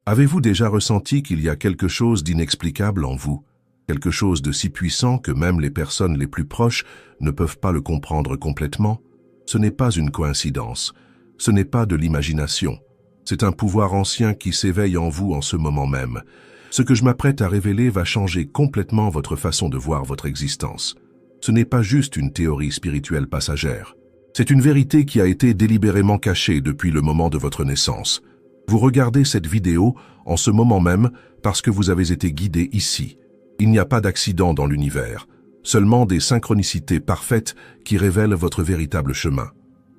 Avez-vous déjà ressenti qu'il y a quelque chose d'inexplicable en vous, quelque chose de si puissant que même les personnes les plus proches ne peuvent pas le comprendre complètement? Ce n'est pas une coïncidence, ce n'est pas de l'imagination. C'est un pouvoir ancien qui s'éveille en vous en ce moment même. Ce que je m'apprête à révéler va changer complètement votre façon de voir votre existence. Ce n'est pas juste une théorie spirituelle passagère. C'est une vérité qui a été délibérément cachée depuis le moment de votre naissance. Vous regardez cette vidéo en ce moment même parce que vous avez été guidé ici. Il n'y a pas d'accident dans l'univers, seulement des synchronicités parfaites qui révèlent votre véritable chemin.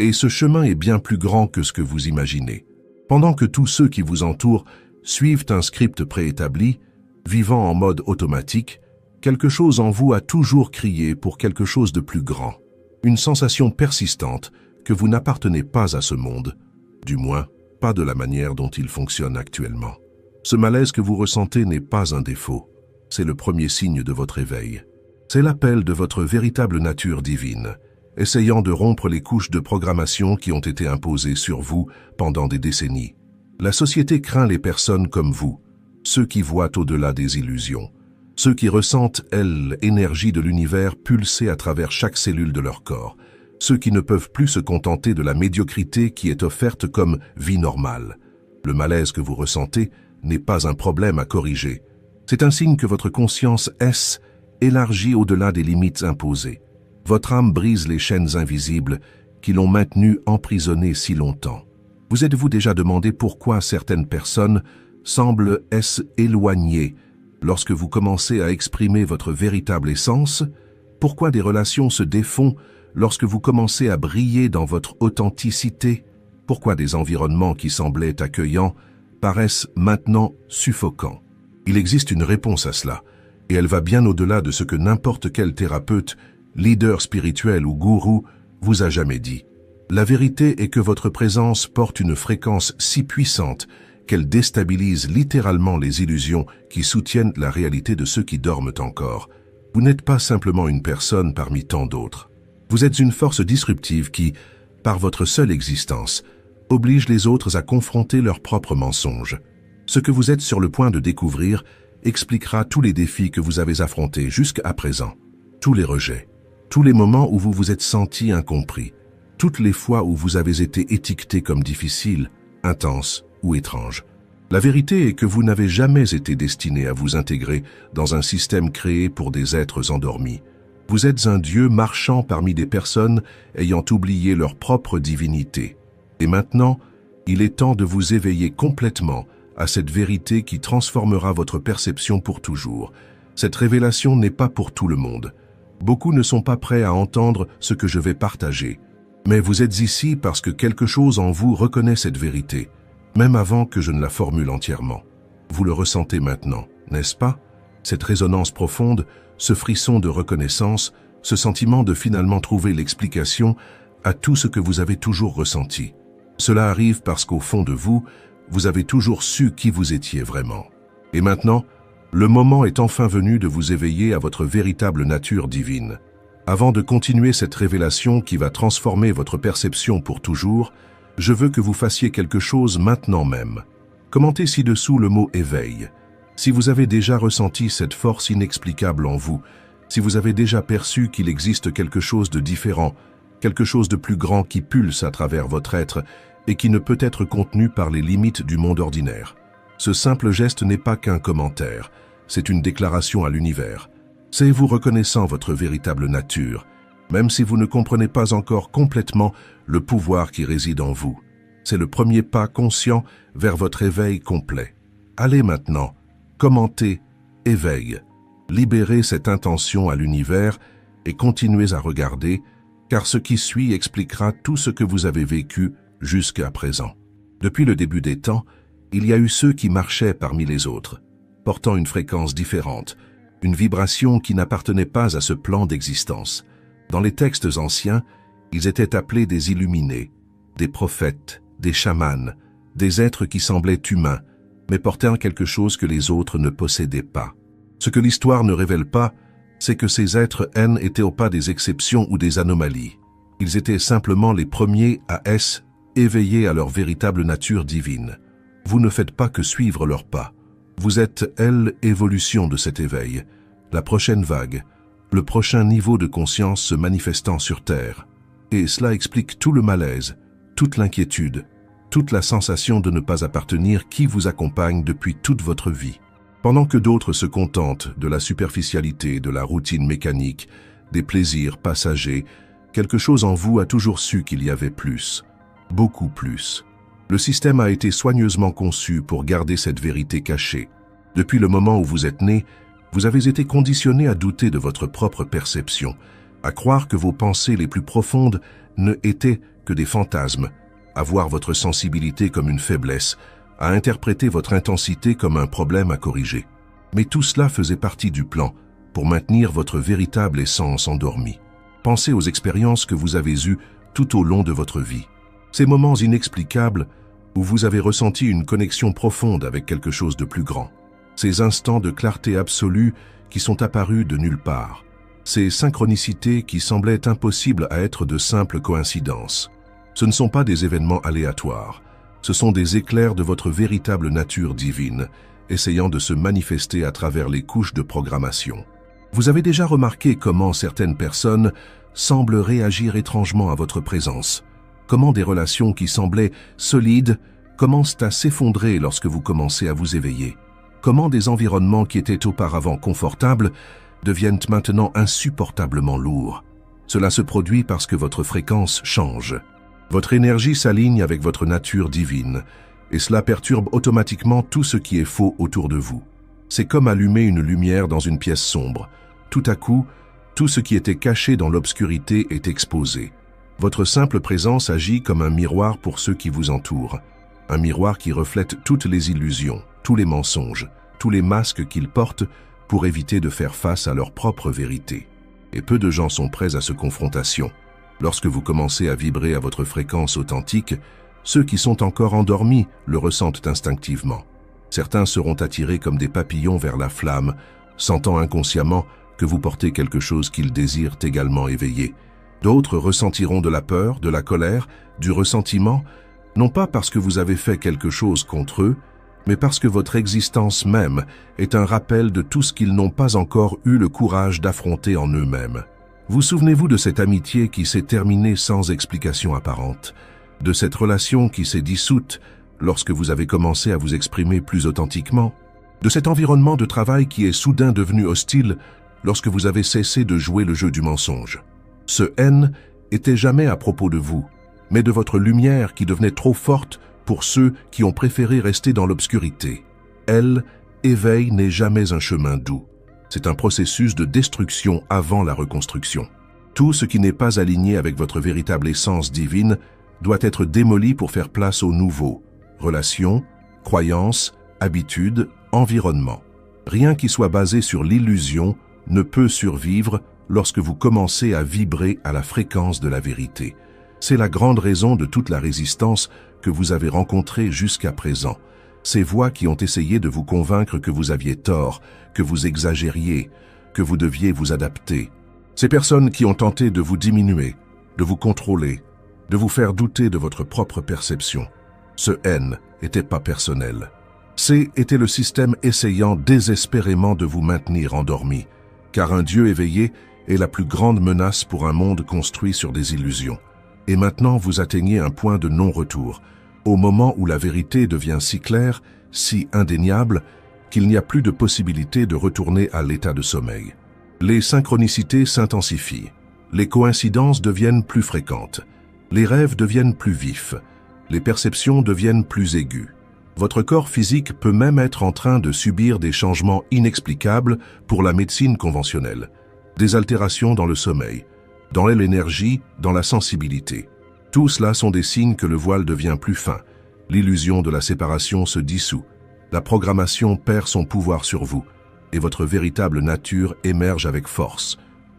Et ce chemin est bien plus grand que ce que vous imaginez. Pendant que tous ceux qui vous entourent suivent un script préétabli, vivant en mode automatique, quelque chose en vous a toujours crié pour quelque chose de plus grand. Une sensation persistante que vous n'appartenez pas à ce monde, du moins pas de la manière dont il fonctionne actuellement. Ce malaise que vous ressentez n'est pas un défaut, c'est le premier signe de votre éveil. C'est l'appel de votre véritable nature divine, essayant de rompre les couches de programmation qui ont été imposées sur vous pendant des décennies. La société craint les personnes comme vous, ceux qui voient au-delà des illusions, ceux qui ressentent, l'énergie de l'univers pulser à travers chaque cellule de leur corps, ceux qui ne peuvent plus se contenter de la médiocrité qui est offerte comme vie normale. Le malaise que vous ressentez n'est pas un problème à corriger. C'est un signe que votre conscience est élargie au-delà des limites imposées. Votre âme brise les chaînes invisibles qui l'ont maintenue emprisonnée si longtemps. Vous êtes-vous déjà demandé pourquoi certaines personnes semblent éloignées lorsque vous commencez à exprimer votre véritable essence? Pourquoi des relations se défont lorsque vous commencez à briller dans votre authenticité? Pourquoi des environnements qui semblaient accueillants paraissent maintenant suffocants? Il existe une réponse à cela, et elle va bien au-delà de ce que n'importe quel thérapeute, leader spirituel ou gourou vous a jamais dit. La vérité est que votre présence porte une fréquence si puissante qu'elle déstabilise littéralement les illusions qui soutiennent la réalité de ceux qui dorment encore. Vous n'êtes pas simplement une personne parmi tant d'autres. Vous êtes une force disruptive qui, par votre seule existence, oblige les autres à confronter leurs propres mensonges. Ce que vous êtes sur le point de découvrir expliquera tous les défis que vous avez affrontés jusqu'à présent, tous les rejets, tous les moments où vous vous êtes senti incompris, toutes les fois où vous avez été étiqueté comme difficile, intense ou étrange. La vérité est que vous n'avez jamais été destiné à vous intégrer dans un système créé pour des êtres endormis. Vous êtes un Dieu marchant parmi des personnes ayant oublié leur propre divinité. Et maintenant, il est temps de vous éveiller complètement à cette vérité qui transformera votre perception pour toujours. Cette révélation n'est pas pour tout le monde. Beaucoup ne sont pas prêts à entendre ce que je vais partager. Mais vous êtes ici parce que quelque chose en vous reconnaît cette vérité, même avant que je ne la formule entièrement. Vous le ressentez maintenant, n'est-ce pas? Cette résonance profonde, ce frisson de reconnaissance, ce sentiment de finalement trouver l'explication à tout ce que vous avez toujours ressenti. Cela arrive parce qu'au fond de vous, vous avez toujours su qui vous étiez vraiment. Et maintenant, le moment est enfin venu de vous éveiller à votre véritable nature divine. Avant de continuer cette révélation qui va transformer votre perception pour toujours, je veux que vous fassiez quelque chose maintenant même. Commentez ci-dessous le mot « éveil ». Si vous avez déjà ressenti cette force inexplicable en vous, si vous avez déjà perçu qu'il existe quelque chose de différent, quelque chose de plus grand qui pulse à travers votre être et qui ne peut être contenu par les limites du monde ordinaire. Ce simple geste n'est pas qu'un commentaire, c'est une déclaration à l'univers. C'est vous reconnaissant votre véritable nature, même si vous ne comprenez pas encore complètement le pouvoir qui réside en vous. C'est le premier pas conscient vers votre éveil complet. Allez maintenant, commentez, éveil. Libérez cette intention à l'univers et continuez à regarder, car ce qui suit expliquera tout ce que vous avez vécu jusqu'à présent. Depuis le début des temps, il y a eu ceux qui marchaient parmi les autres, portant une fréquence différente, une vibration qui n'appartenait pas à ce plan d'existence. Dans les textes anciens, ils étaient appelés des illuminés, des prophètes, des chamans, des êtres qui semblaient humains, mais portant quelque chose que les autres ne possédaient pas. Ce que l'histoire ne révèle pas, c'est que ces êtres étaient au pas des exceptions ou des anomalies. Ils étaient simplement les premiers à éveiller à leur véritable nature divine. Vous ne faites pas que suivre leurs pas. Vous êtes, elle, évolution de cet éveil, la prochaine vague, le prochain niveau de conscience se manifestant sur Terre. Et cela explique tout le malaise, toute l'inquiétude, toute la sensation de ne pas appartenir qui vous accompagne depuis toute votre vie. Pendant que d'autres se contentent de la superficialité, de la routine mécanique, des plaisirs passagers, quelque chose en vous a toujours su qu'il y avait plus, beaucoup plus. Le système a été soigneusement conçu pour garder cette vérité cachée. Depuis le moment où vous êtes né, vous avez été conditionné à douter de votre propre perception, à croire que vos pensées les plus profondes ne étaient que des fantasmes, à voir votre sensibilité comme une faiblesse, à interpréter votre intensité comme un problème à corriger. Mais tout cela faisait partie du plan pour maintenir votre véritable essence endormie. Pensez aux expériences que vous avez eues tout au long de votre vie. Ces moments inexplicables où vous avez ressenti une connexion profonde avec quelque chose de plus grand. Ces instants de clarté absolue qui sont apparus de nulle part. Ces synchronicités qui semblaient impossibles à être de simples coïncidences. Ce ne sont pas des événements aléatoires. Ce sont des éclairs de votre véritable nature divine, essayant de se manifester à travers les couches de programmation. Vous avez déjà remarqué comment certaines personnes semblent réagir étrangement à votre présence. Comment des relations qui semblaient solides commencent à s'effondrer lorsque vous commencez à vous éveiller. Comment des environnements qui étaient auparavant confortables deviennent maintenant insupportablement lourds. Cela se produit parce que votre fréquence change. Votre énergie s'aligne avec votre nature divine, et cela perturbe automatiquement tout ce qui est faux autour de vous. C'est comme allumer une lumière dans une pièce sombre. Tout à coup, tout ce qui était caché dans l'obscurité est exposé. Votre simple présence agit comme un miroir pour ceux qui vous entourent. Un miroir qui reflète toutes les illusions, tous les mensonges, tous les masques qu'ils portent pour éviter de faire face à leur propre vérité. Et peu de gens sont prêts à cette confrontation. Lorsque vous commencez à vibrer à votre fréquence authentique, ceux qui sont encore endormis le ressentent instinctivement. Certains seront attirés comme des papillons vers la flamme, sentant inconsciemment que vous portez quelque chose qu'ils désirent également éveiller. D'autres ressentiront de la peur, de la colère, du ressentiment, non pas parce que vous avez fait quelque chose contre eux, mais parce que votre existence même est un rappel de tout ce qu'ils n'ont pas encore eu le courage d'affronter en eux-mêmes. Vous souvenez-vous de cette amitié qui s'est terminée sans explication apparente, de cette relation qui s'est dissoute lorsque vous avez commencé à vous exprimer plus authentiquement, de cet environnement de travail qui est soudain devenu hostile lorsque vous avez cessé de jouer le jeu du mensonge. Ce haine était jamais à propos de vous, mais de votre lumière qui devenait trop forte pour ceux qui ont préféré rester dans l'obscurité. Elle, éveil n'est jamais un chemin doux. C'est un processus de destruction avant la reconstruction. Tout ce qui n'est pas aligné avec votre véritable essence divine doit être démoli pour faire place au nouveau. Relations, croyances, habitudes, environnement. Rien qui soit basé sur l'illusion ne peut survivre lorsque vous commencez à vibrer à la fréquence de la vérité. C'est la grande raison de toute la résistance que vous avez rencontrée jusqu'à présent. Ces voix qui ont essayé de vous convaincre que vous aviez tort, que vous exagériez, que vous deviez vous adapter. Ces personnes qui ont tenté de vous diminuer, de vous contrôler, de vous faire douter de votre propre perception. Ce haine n'était pas personnel. Était le système essayant désespérément de vous maintenir endormi, car un Dieu éveillé est la plus grande menace pour un monde construit sur des illusions. Et maintenant vous atteignez un point de non-retour, au moment où la vérité devient si claire, si indéniable, qu'il n'y a plus de possibilité de retourner à l'état de sommeil. Les synchronicités s'intensifient, les coïncidences deviennent plus fréquentes, les rêves deviennent plus vifs, les perceptions deviennent plus aiguës. Votre corps physique peut même être en train de subir des changements inexplicables pour la médecine conventionnelle, des altérations dans le sommeil, dans l'énergie, dans la sensibilité. Tout cela sont des signes que le voile devient plus fin, l'illusion de la séparation se dissout, la programmation perd son pouvoir sur vous, et votre véritable nature émerge avec force.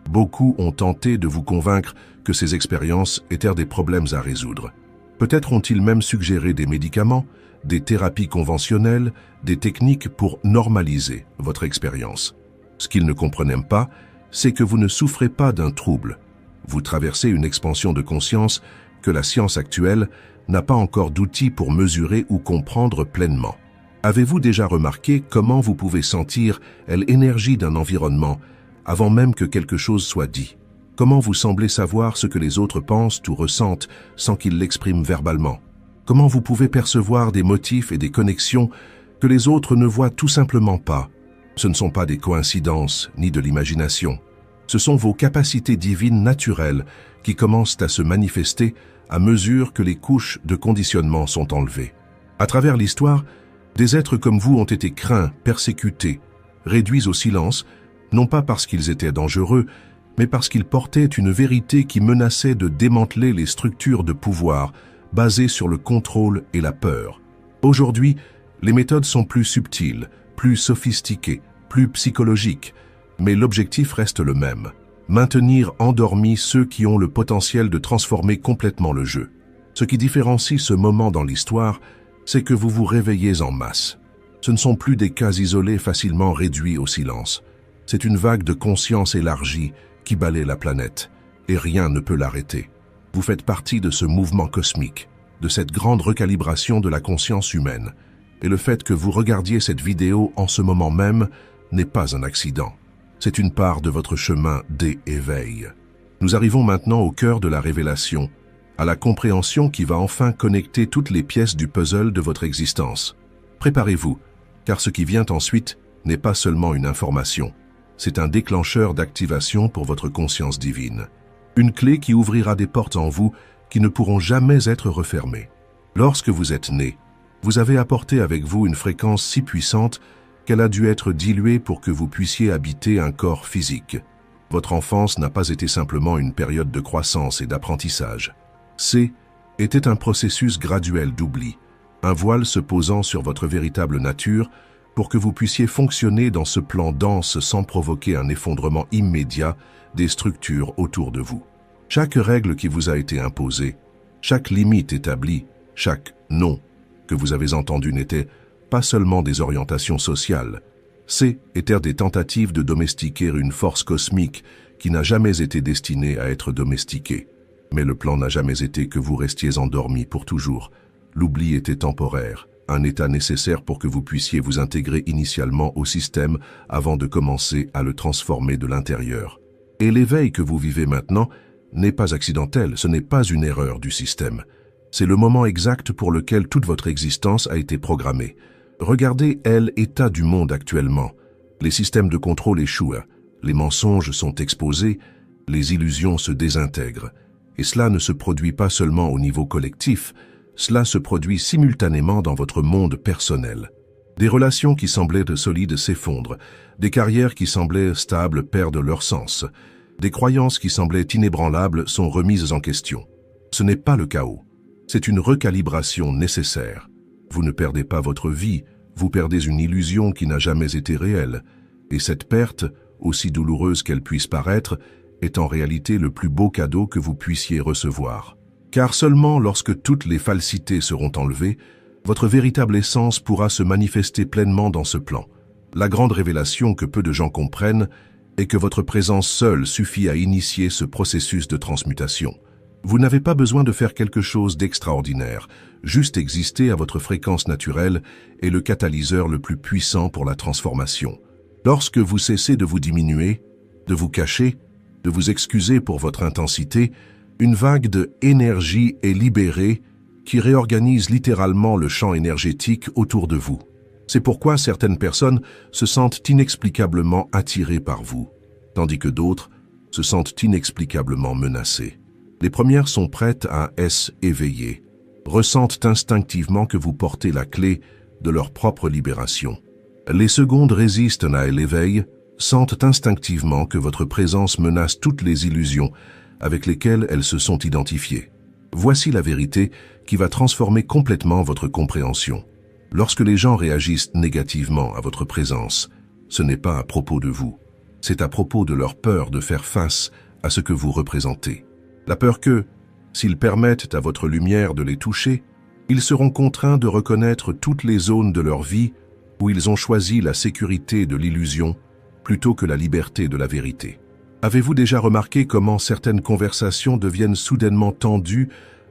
Beaucoup ont tenté de vous convaincre que ces expériences étaient des problèmes à résoudre. Peut-être ont-ils même suggéré des médicaments, des thérapies conventionnelles, des techniques pour normaliser votre expérience. Ce qu'ils ne comprenaient pas, c'est que vous ne souffrez pas d'un trouble. Vous traversez une expansion de conscience que la science actuelle n'a pas encore d'outils pour mesurer ou comprendre pleinement. Avez-vous déjà remarqué comment vous pouvez sentir l'énergie d'un environnement avant même que quelque chose soit dit? Comment vous semblez savoir ce que les autres pensent ou ressentent sans qu'ils l'expriment verbalement? Comment vous pouvez percevoir des motifs et des connexions que les autres ne voient tout simplement pas? Ce ne sont pas des coïncidences ni de l'imagination. Ce sont vos capacités divines naturelles qui commencent à se manifester à mesure que les couches de conditionnement sont enlevées. À travers l'histoire, des êtres comme vous ont été craints, persécutés, réduits au silence, non pas parce qu'ils étaient dangereux, mais parce qu'ils portaient une vérité qui menaçait de démanteler les structures de pouvoir basées sur le contrôle et la peur. Aujourd'hui, les méthodes sont plus subtiles, plus sophistiquées, plus psychologiques, mais l'objectif reste le même: maintenir endormis ceux qui ont le potentiel de transformer complètement le jeu. Ce qui différencie ce moment dans l'histoire, c'est que vous vous réveillez en masse. Ce ne sont plus des cas isolés facilement réduits au silence. C'est une vague de conscience élargie qui balaie la planète, et rien ne peut l'arrêter. Vous faites partie de ce mouvement cosmique, de cette grande recalibration de la conscience humaine. Et le fait que vous regardiez cette vidéo en ce moment même n'est pas un accident. C'est une part de votre chemin d'éveil. Nous arrivons maintenant au cœur de la révélation, à la compréhension qui va enfin connecter toutes les pièces du puzzle de votre existence. Préparez-vous, car ce qui vient ensuite n'est pas seulement une information. C'est un déclencheur d'activation pour votre conscience divine. Une clé qui ouvrira des portes en vous qui ne pourront jamais être refermées. Lorsque vous êtes né, vous avez apporté avec vous une fréquence si puissante qu'elle a dû être diluée pour que vous puissiez habiter un corps physique. Votre enfance n'a pas été simplement une période de croissance et d'apprentissage. Était un processus graduel d'oubli, un voile se posant sur votre véritable nature pour que vous puissiez fonctionner dans ce plan dense sans provoquer un effondrement immédiat des structures autour de vous. Chaque règle qui vous a été imposée, chaque limite établie, chaque « non » que vous avez entendu n'était pas seulement des orientations sociales. Étaient des tentatives de domestiquer une force cosmique qui n'a jamais été destinée à être domestiquée. Mais le plan n'a jamais été que vous restiez endormi pour toujours. L'oubli était temporaire, un état nécessaire pour que vous puissiez vous intégrer initialement au système avant de commencer à le transformer de l'intérieur. Et l'éveil que vous vivez maintenant n'est pas accidentel, ce n'est pas une erreur du système. C'est le moment exact pour lequel toute votre existence a été programmée. Regardez l'état du monde actuellement. Les systèmes de contrôle échouent, les mensonges sont exposés, les illusions se désintègrent. Et cela ne se produit pas seulement au niveau collectif, cela se produit simultanément dans votre monde personnel. Des relations qui semblaient solides s'effondrent, des carrières qui semblaient stables perdent leur sens, des croyances qui semblaient inébranlables sont remises en question. Ce n'est pas le chaos, c'est une recalibration nécessaire. Vous ne perdez pas votre vie, vous perdez une illusion qui n'a jamais été réelle. Et cette perte, aussi douloureuse qu'elle puisse paraître, est en réalité le plus beau cadeau que vous puissiez recevoir. Car seulement lorsque toutes les falsités seront enlevées, votre véritable essence pourra se manifester pleinement dans ce plan. La grande révélation que peu de gens comprennent est que votre présence seule suffit à initier ce processus de transmutation. Vous n'avez pas besoin de faire quelque chose d'extraordinaire, juste exister à votre fréquence naturelle est le catalyseur le plus puissant pour la transformation. Lorsque vous cessez de vous diminuer, de vous cacher, de vous excuser pour votre intensité, une vague de énergie est libérée qui réorganise littéralement le champ énergétique autour de vous. C'est pourquoi certaines personnes se sentent inexplicablement attirées par vous, tandis que d'autres se sentent inexplicablement menacées. Les premières sont prêtes à s'éveiller, ressentent instinctivement que vous portez la clé de leur propre libération. Les secondes résistent à l'éveil, sentent instinctivement que votre présence menace toutes les illusions avec lesquelles elles se sont identifiées. Voici la vérité qui va transformer complètement votre compréhension. Lorsque les gens réagissent négativement à votre présence, ce n'est pas à propos de vous, c'est à propos de leur peur de faire face à ce que vous représentez. La peur que, s'ils permettent à votre lumière de les toucher, ils seront contraints de reconnaître toutes les zones de leur vie où ils ont choisi la sécurité de l'illusion plutôt que la liberté de la vérité. Avez-vous déjà remarqué comment certaines conversations deviennent soudainement tendues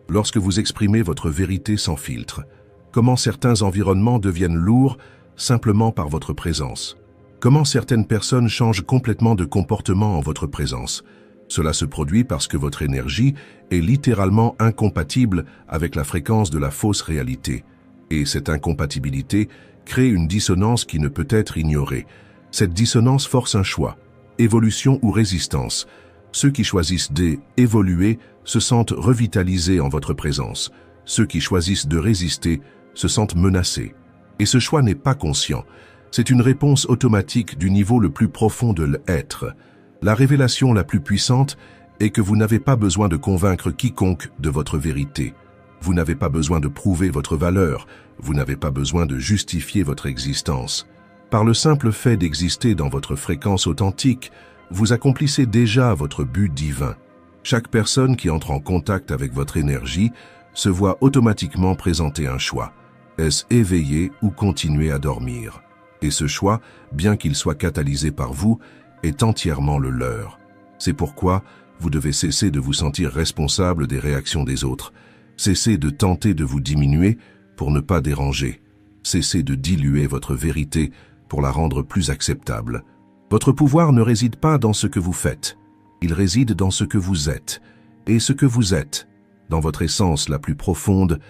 lorsque vous exprimez votre vérité sans filtre, comment certains environnements deviennent lourds simplement par votre présence. Comment certaines personnes changent complètement de comportement en votre présence. Cela se produit parce que votre énergie est littéralement incompatible avec la fréquence de la fausse réalité. Et cette incompatibilité crée une dissonance qui ne peut être ignorée. Cette dissonance force un choix, évolution ou résistance. Ceux qui choisissent d'évoluer se sentent revitalisés en votre présence. Ceux qui choisissent de résister se sentent menacés. Et ce choix n'est pas conscient. C'est une réponse automatique du niveau le plus profond de l'être. La révélation la plus puissante est que vous n'avez pas besoin de convaincre quiconque de votre vérité. Vous n'avez pas besoin de prouver votre valeur. Vous n'avez pas besoin de justifier votre existence. Par le simple fait d'exister dans votre fréquence authentique, vous accomplissez déjà votre but divin. Chaque personne qui entre en contact avec votre énergie se voit automatiquement présenter un choix. Est-ce éveiller ou continuer à dormir? Et ce choix, bien qu'il soit catalysé par vous, est entièrement le leur. C'est pourquoi vous devez cesser de vous sentir responsable des réactions des autres. Cessez de tenter de vous diminuer pour ne pas déranger. Cessez de diluer votre vérité pour la rendre plus acceptable. Votre pouvoir ne réside pas dans ce que vous faites. Il réside dans ce que vous êtes. Et ce que vous êtes, dans votre essence la plus profonde,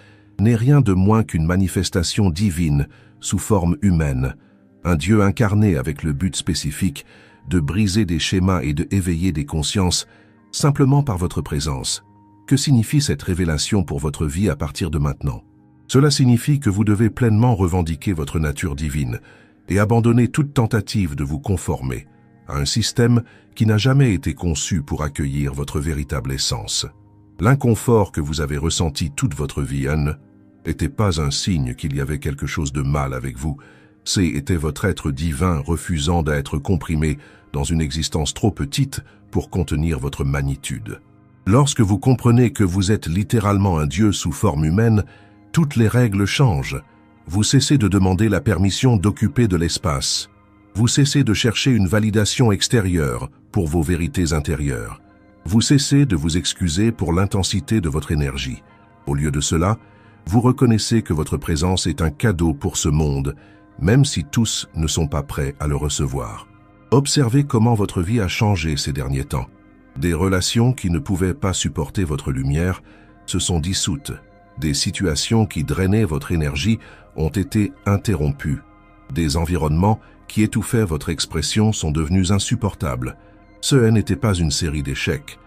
n'est rien de moins qu'une manifestation divine sous forme humaine, un Dieu incarné avec le but spécifique de briser des schémas et de éveiller des consciences simplement par votre présence. Que signifie cette révélation pour votre vie à partir de maintenant? Cela signifie que vous devez pleinement revendiquer votre nature divine et abandonner toute tentative de vous conformer à un système qui n'a jamais été conçu pour accueillir votre véritable essence. L'inconfort que vous avez ressenti toute votre vie n'était pas un signe qu'il y avait quelque chose de mal avec vous. C'était votre être divin refusant d'être comprimé dans une existence trop petite pour contenir votre magnitude. Lorsque vous comprenez que vous êtes littéralement un Dieu sous forme humaine, toutes les règles changent. Vous cessez de demander la permission d'occuper de l'espace. Vous cessez de chercher une validation extérieure pour vos vérités intérieures. Vous cessez de vous excuser pour l'intensité de votre énergie. Au lieu de cela, vous reconnaissez que votre présence est un cadeau pour ce monde, même si tous ne sont pas prêts à le recevoir. Observez comment votre vie a changé ces derniers temps. Des relations qui ne pouvaient pas supporter votre lumière se sont dissoutes. Des situations qui drainaient votre énergie ont été interrompues. Des environnements qui étouffaient votre expression sont devenus insupportables. Ce n'était pas une série d'échecs.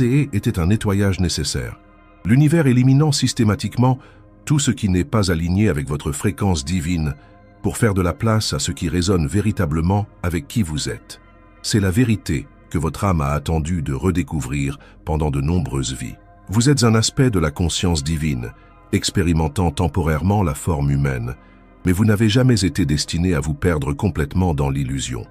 Était un nettoyage nécessaire. L'univers éliminant systématiquement tout ce qui n'est pas aligné avec votre fréquence divine pour faire de la place à ce qui résonne véritablement avec qui vous êtes. C'est la vérité que votre âme a attendu de redécouvrir pendant de nombreuses vies. Vous êtes un aspect de la conscience divine, expérimentant temporairement la forme humaine, mais vous n'avez jamais été destiné à vous perdre complètement dans l'illusion.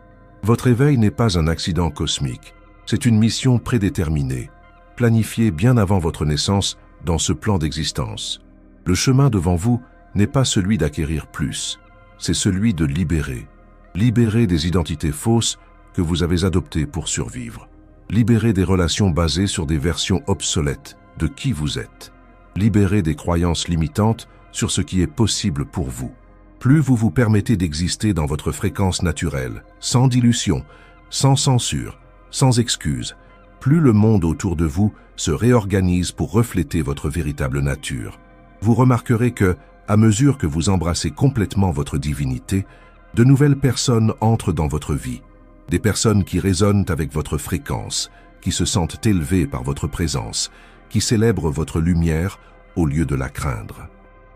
Votre éveil n'est pas un accident cosmique, c'est une mission prédéterminée, planifiée bien avant votre naissance dans ce plan d'existence. Le chemin devant vous n'est pas celui d'acquérir plus, c'est celui de libérer. Libérer des identités fausses que vous avez adoptées pour survivre. Libérer des relations basées sur des versions obsolètes de qui vous êtes. Libérer des croyances limitantes sur ce qui est possible pour vous. Plus vous vous permettez d'exister dans votre fréquence naturelle, sans dilution, sans censure, sans excuse, plus le monde autour de vous se réorganise pour refléter votre véritable nature. Vous remarquerez que, à mesure que vous embrassez complètement votre divinité, de nouvelles personnes entrent dans votre vie. Des personnes qui résonnent avec votre fréquence, qui se sentent élevées par votre présence, qui célèbrent votre lumière au lieu de la craindre.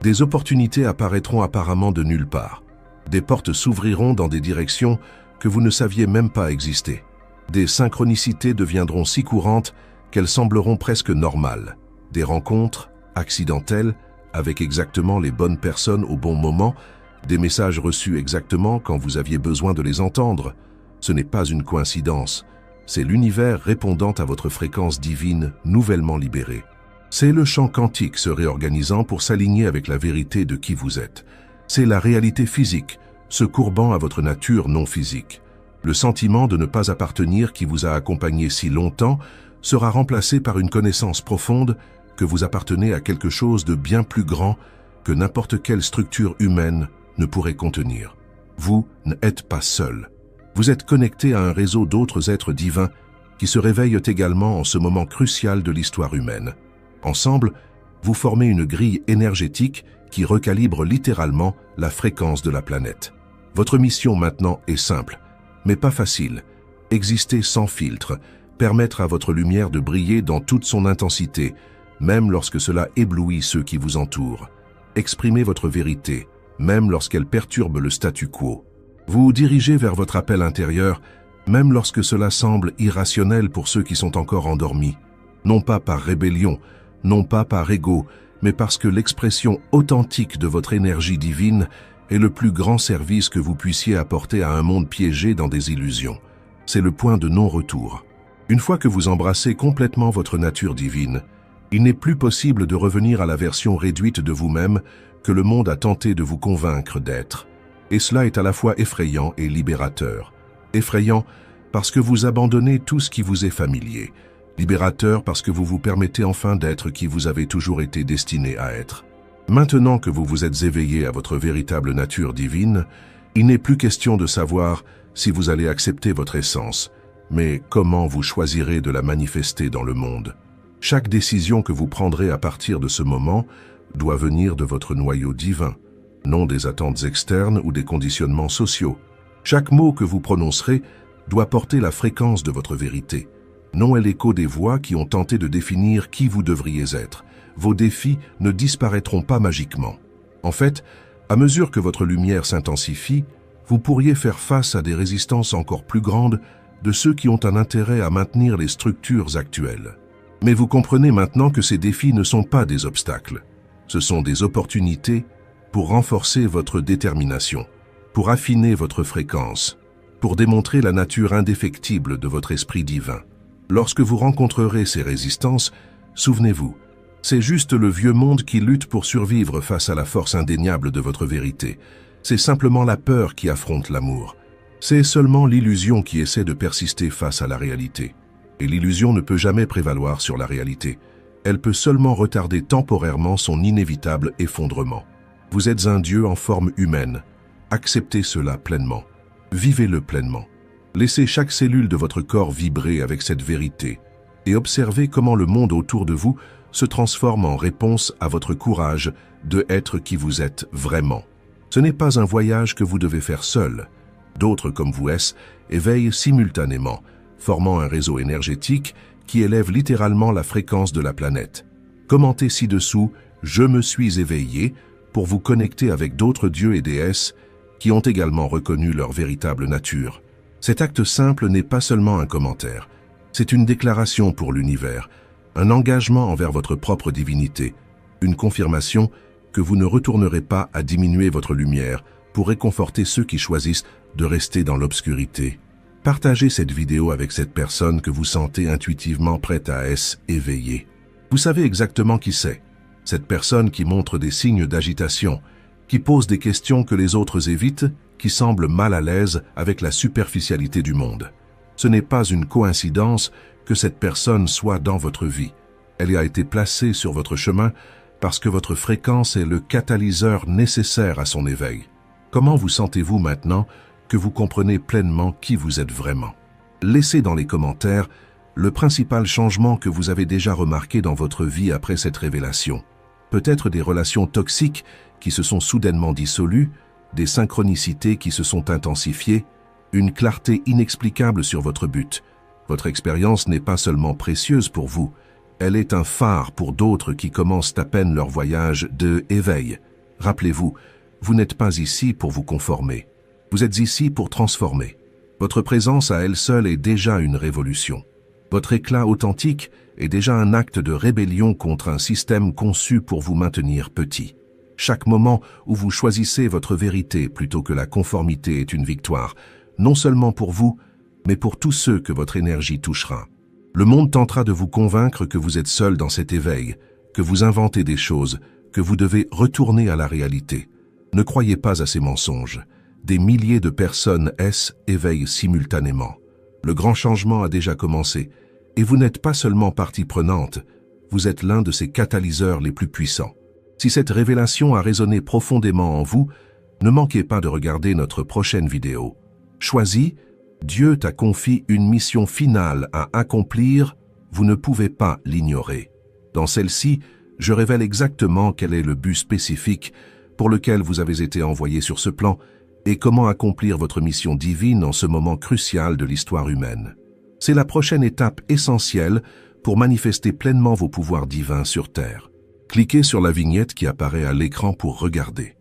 Des opportunités apparaîtront apparemment de nulle part. Des portes s'ouvriront dans des directions que vous ne saviez même pas exister. Des synchronicités deviendront si courantes qu'elles sembleront presque normales. Des rencontres accidentelles avec exactement les bonnes personnes au bon moment, des messages reçus exactement quand vous aviez besoin de les entendre. Ce n'est pas une coïncidence, c'est l'univers répondant à votre fréquence divine nouvellement libérée. C'est le champ quantique se réorganisant pour s'aligner avec la vérité de qui vous êtes. C'est la réalité physique, se courbant à votre nature non physique. Le sentiment de ne pas appartenir qui vous a accompagné si longtemps sera remplacé par une connaissance profonde que vous appartenez à quelque chose de bien plus grand que n'importe quelle structure humaine ne pourrait contenir. Vous n'êtes pas seul. Vous êtes connecté à un réseau d'autres êtres divins qui se réveillent également en ce moment crucial de l'histoire humaine. Ensemble, vous formez une grille énergétique qui recalibre littéralement la fréquence de la planète. Votre mission maintenant est simple, mais pas facile. Exister sans filtre, permettre à votre lumière de briller dans toute son intensité, même lorsque cela éblouit ceux qui vous entourent. Exprimez votre vérité, même lorsqu'elle perturbe le statu quo. Vous dirigez vers votre appel intérieur, même lorsque cela semble irrationnel pour ceux qui sont encore endormis. Non pas par rébellion, non pas par ego, mais parce que l'expression authentique de votre énergie divine est le plus grand service que vous puissiez apporter à un monde piégé dans des illusions. C'est le point de non-retour. Une fois que vous embrassez complètement votre nature divine, il n'est plus possible de revenir à la version réduite de vous-même que le monde a tenté de vous convaincre d'être. Et cela est à la fois effrayant et libérateur. Effrayant parce que vous abandonnez tout ce qui vous est familier. Libérateur parce que vous vous permettez enfin d'être qui vous avez toujours été destiné à être. Maintenant que vous vous êtes éveillé à votre véritable nature divine, il n'est plus question de savoir si vous allez accepter votre essence, mais comment vous choisirez de la manifester dans le monde. Chaque décision que vous prendrez à partir de ce moment doit venir de votre noyau divin, non des attentes externes ou des conditionnements sociaux. Chaque mot que vous prononcerez doit porter la fréquence de votre vérité. Non est l'écho des voix qui ont tenté de définir qui vous devriez être. Vos défis ne disparaîtront pas magiquement. En fait, à mesure que votre lumière s'intensifie, vous pourriez faire face à des résistances encore plus grandes de ceux qui ont un intérêt à maintenir les structures actuelles. Mais vous comprenez maintenant que ces défis ne sont pas des obstacles. Ce sont des opportunités pour renforcer votre détermination, pour affiner votre fréquence, pour démontrer la nature indéfectible de votre esprit divin. Lorsque vous rencontrerez ces résistances, souvenez-vous, c'est juste le vieux monde qui lutte pour survivre face à la force indéniable de votre vérité. C'est simplement la peur qui affronte l'amour. C'est seulement l'illusion qui essaie de persister face à la réalité. Et l'illusion ne peut jamais prévaloir sur la réalité. Elle peut seulement retarder temporairement son inévitable effondrement. Vous êtes un Dieu en forme humaine. Acceptez cela pleinement. Vivez-le pleinement. Laissez chaque cellule de votre corps vibrer avec cette vérité et observez comment le monde autour de vous se transforme en réponse à votre courage de être qui vous êtes vraiment. Ce n'est pas un voyage que vous devez faire seul. D'autres comme vous éveillent simultanément, formant un réseau énergétique qui élève littéralement la fréquence de la planète. Commentez ci-dessous « Je me suis éveillé » pour vous connecter avec d'autres dieux et déesses qui ont également reconnu leur véritable nature. Cet acte simple n'est pas seulement un commentaire, c'est une déclaration pour l'univers, un engagement envers votre propre divinité, une confirmation que vous ne retournerez pas à diminuer votre lumière pour réconforter ceux qui choisissent de rester dans l'obscurité. Partagez cette vidéo avec cette personne que vous sentez intuitivement prête à éveiller. Vous savez exactement qui c'est. Cette personne qui montre des signes d'agitation, qui pose des questions que les autres évitent, qui semble mal à l'aise avec la superficialité du monde. Ce n'est pas une coïncidence que cette personne soit dans votre vie. Elle a été placée sur votre chemin parce que votre fréquence est le catalyseur nécessaire à son éveil. Comment vous sentez-vous maintenant que vous comprenez pleinement qui vous êtes vraiment? Laissez dans les commentaires le principal changement que vous avez déjà remarqué dans votre vie après cette révélation. Peut-être des relations toxiques qui se sont soudainement dissolues, des synchronicités qui se sont intensifiées, une clarté inexplicable sur votre but. Votre expérience n'est pas seulement précieuse pour vous, elle est un phare pour d'autres qui commencent à peine leur voyage de éveil. Rappelez-vous, vous n'êtes pas ici pour vous conformer. Vous êtes ici pour transformer. Votre présence à elle seule est déjà une révolution. Votre éclat authentique est déjà un acte de rébellion contre un système conçu pour vous maintenir petit. Chaque moment où vous choisissez votre vérité plutôt que la conformité est une victoire, non seulement pour vous, mais pour tous ceux que votre énergie touchera. Le monde tentera de vous convaincre que vous êtes seul dans cet éveil, que vous inventez des choses, que vous devez retourner à la réalité. Ne croyez pas à ces mensonges. Des milliers de personnes éveillent simultanément. Le grand changement a déjà commencé, et vous n'êtes pas seulement partie prenante, vous êtes l'un de ces catalyseurs les plus puissants. Si cette révélation a résonné profondément en vous, ne manquez pas de regarder notre prochaine vidéo. Choisis, Dieu t'a confié une mission finale à accomplir, vous ne pouvez pas l'ignorer. Dans celle-ci, je révèle exactement quel est le but spécifique pour lequel vous avez été envoyé sur ce plan et comment accomplir votre mission divine en ce moment crucial de l'histoire humaine. C'est la prochaine étape essentielle pour manifester pleinement vos pouvoirs divins sur Terre. Cliquez sur la vignette qui apparaît à l'écran pour regarder.